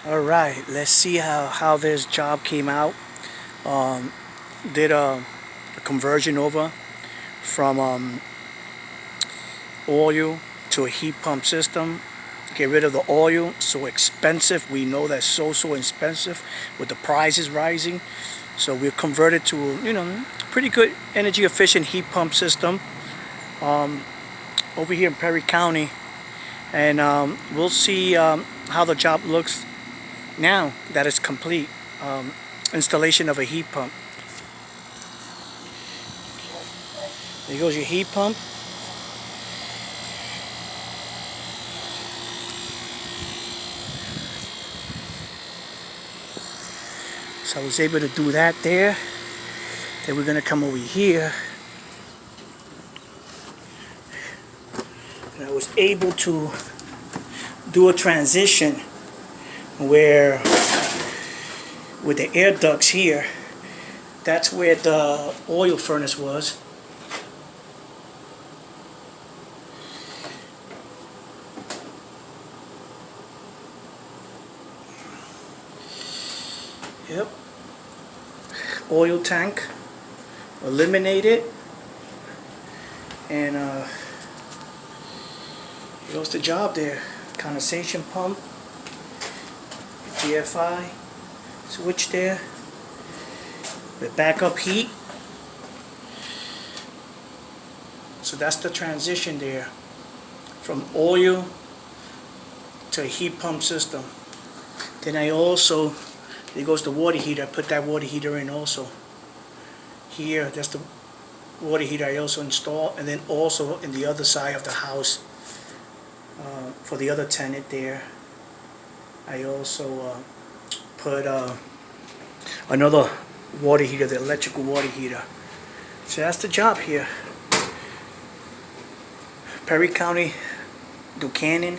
All right, let's see how this job came out. Um, did a conversion over from oil to a heat pump system. Get rid of the oil, so expensive. We know that's so expensive with the prices rising. So we've converted to pretty good energy efficient heat pump system over here in Perry County, and we'll see how the job looks now that it's complete. Installation of a heat pump. There goes your heat pump. So I was able to do that there. Then we're gonna come over here. And I was able to do a transition where with the air ducts here, that's where the oil furnace was. Yep. Oil tank eliminated, and here's the job there. Condensation pump, GFI switch there with backup heat. So that's the transition there from oil to a heat pump system. Then I also, there goes the water heater. I put that water heater in also. Here, that's the water heater I also installed, and then also in the other side of the house for the other tenant there, I also put another water heater, the electrical water heater. So that's the job here. Perry County, Buchanan.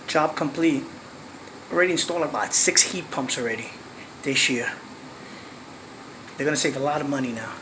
Job complete. Already installed about 6 heat pumps already this year. They're going to save a lot of money now.